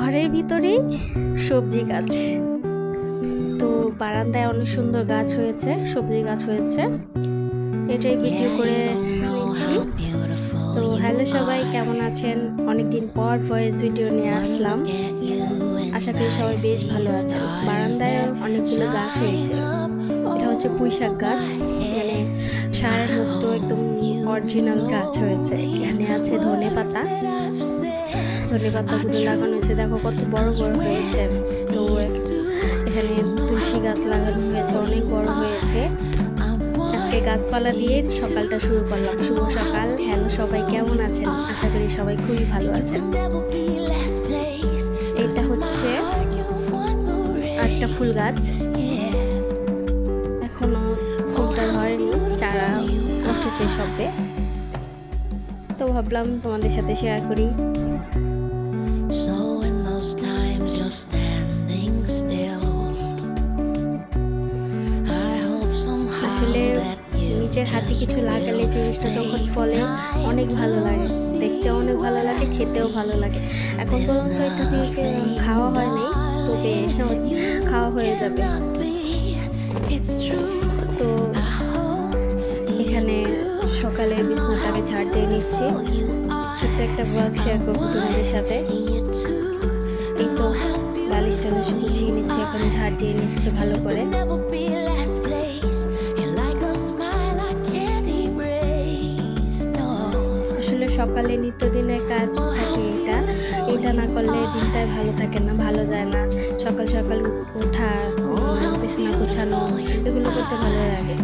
ঘরের ভিতরেই সবজি গাছ। তো বারান্দায় অনেক সুন্দর গাছ হয়েছে, সবজি গাছ হয়েছে, এটাই ভিডিও করে নিচ্ছি। তো হ্যালো সবাই, কেমন আছেন? অনেকদিন পর ভয়েস ভিডিও নিয়ে আসলাম। আশা করি সবাই বেশ ভালো আছেন। বারান্দায় অনেকগুলো গাছ হয়েছে। এটা হচ্ছে পুঁইশাক গাছ, মানে সারের মুক্ত একদম অরিজিনাল গাছ হয়েছে। এখানে আছে ধনে পাতাগুলো লাগানো হয়েছে, দেখো কত বড় বড় হয়েছে। তো এখানে তুলসী গাছ লাগানো হয়েছে, অনেক বড় হয়েছে। আজকে গাছপালা দিয়ে সকালটা শুরু করলাম। শুভ সকাল। হ্যালো সবাই, কেমন আছেন? আশা করি সবাই খুবই ভালো আছেন। এটা হচ্ছে আরেকটা ফুল গাছ, এখনো ফুলটা ধরেনি, চারা উঠেছে সবে। তো ভাবলাম তোমাদের সাথে শেয়ার করি। আসলে নিজের হাতে কিছু লাগালে জিনিসটা যখন ফলে অনেক ভালো লাগে, দেখতে অনেক ভালো লাগে, খেতেও ভালো লাগে। এখন পর্যন্ত এটা থেকে খাওয়া হয় নাই, তবে খাওয়া হয়ে যাবে। তো এখানে সকালে বিছানাটাকে ঝাড় দিয়ে নিচ্ছি। ছোট্ট একটা ব্লগ শেয়ার করবো তোমাদের সাথে। এই তো বালিশটা গুছিয়ে নিচ্ছে, এখন ঝাড় দিয়ে নিচ্ছে ভালো করে। আসলে সকালে নিত্যদিনের কাজ থাকে, এটা না করলে দিনটাই ভালো থাকে না, ভালো যায় না। সকাল সকাল ওঠা, বিছানা গোছানো, এগুলো করতে ভালো লাগে।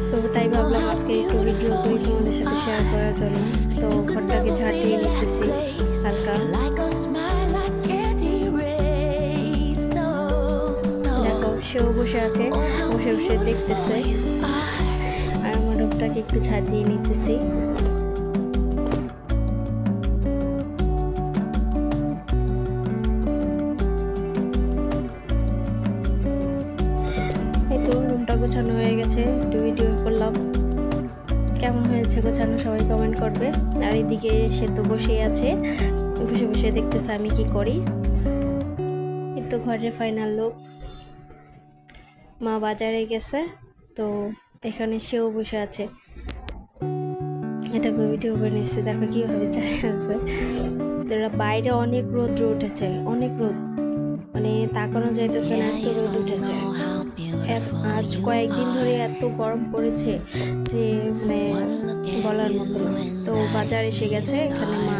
তো তাই ভাবলাম আজকে একটু ভিডিও করি তোমাদের সাথে শেয়ার করার জন্য। তো ঘরটাকে ঝাড় দিয়ে নিতেছি হালকা। দেখো সেও বসে আছে, বসে বসে দেখতেছে, আর আমার রূপটাকে একটু ঝাড় দিয়ে নিতেছি। এই তো রুমটা গোছানো হয়ে গেছে, একটু ভিডিও করলাম। কেমন হয়েছে গোছানো সবাই কমেন্ট করবে। আর এদিকে সে তো বসেই আছে, বসে বসে দেখতেছে আমি কি করি। এই তো ঘরের ফাইনাল লুক। মা বাজারে গেছে, তো এখানে সেও বসে আছে, এটাকে ভিডিও করে নিচ্ছে। দেখো কিভাবে চাই আছে। তো বাইরে অনেক রোদ্র উঠেছে, অনেক রোদ, মানে তাকানো যাইতেছে না, এত রোদ উঠেছে। আজ কয়েকদিন ধরে এত গরম পড়েছে যে মানে বলার মতো না। তো বাজার এসে গেছে, এখানে মা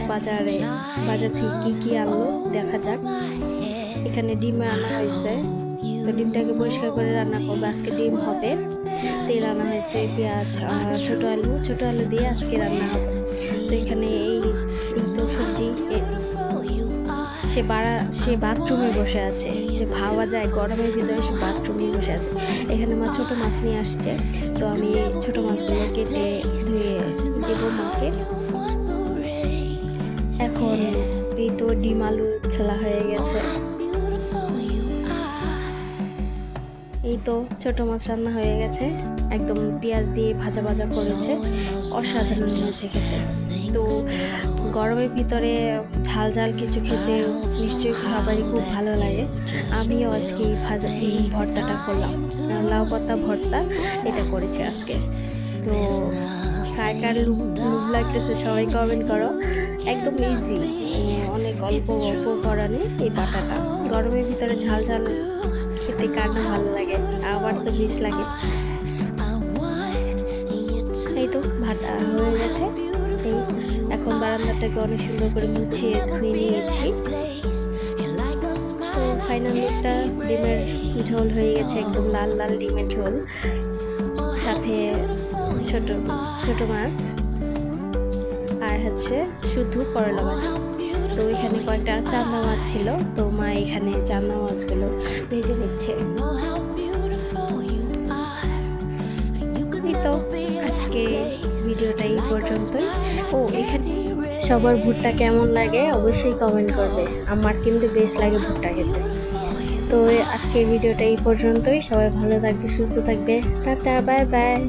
বাজার থেকে কি আনলো দেখা যাক। এখানে ডিম আনা হয়েছে, তো ডিমটাকে পরিষ্কার করে রান্না করবো। আজকে ডিম হবে। তেল আনা হয়েছে, পেঁয়াজ, ছোট আলু দিয়ে আজকে রান্না হবে। তো এখানে এই তো সবজি। সে বাথরুমে বসে আছে, সে ভাবা যায় গরমের ভিতরে সে বাথরুমে বসে আছে। এখানে মা ছোট মাছ নিয়ে আসছে, তো আমি ছোট মাছগুলো কেটে ধুয়ে দেবো মাকে। এখন এই তো ডিম আলু ছোলা হয়ে গেছে। এই তো ছোট মাছ রান্না হয়ে গেছে, একদম পেঁয়াজ দিয়ে ভাজা ভাজা করেছে, অসাধারণ হয়েছে খেতে। তো গরমের ভিতরে ঝাল ঝাল কিছু খেতে নিশ্চয়ই খাবারই খুব ভালো লাগে। আমিও আজকে এই ভর্তাটা করলাম, লাউ পাতা ভর্তা, এটা করেছি আজকে। তো কার লুভ লাগতেছে সবাই কমেন্ট করো। একদম ইজি, অনেক অল্প করা নেই এই বাটাটা। গরমের ভিতরে ঝাল ঝাল খেতে কার না ভালো লাগে, আবার তো বেশ লাগে। এই তো ভাত হয়ে গেছে। এই এখন বারান্দাটাকে অনেক সুন্দর করে মুছিয়ে ধুয়ে নিয়েছি। তো ফাইনাল একটা ডিমের ঝোল হয়ে গেছে, একদম লাল লাল ডিমের ঝোল, সাথে ছোট ছোট মাছ, আর হচ্ছে শুধু করলা ভাজা। তো এখানে কয়েকটা চান্দা মাছ ছিল, তো মা এখানে চান্দা মাছগুলো ভেজে নিচ্ছে। তো আজকে ভিডিওটা এই পর্যন্তই। এখানে সবার ভুট্টা কেমন লাগে অবশ্যই কমেন্ট করবে, আমার কিন্তু বেশ লাগে ভুট্টা খেতে। তো আজকের ভিডিওটা এই পর্যন্তই। সবাই ভালো থাকবে, সুস্থ থাকবে, টাটা, বাই বাই।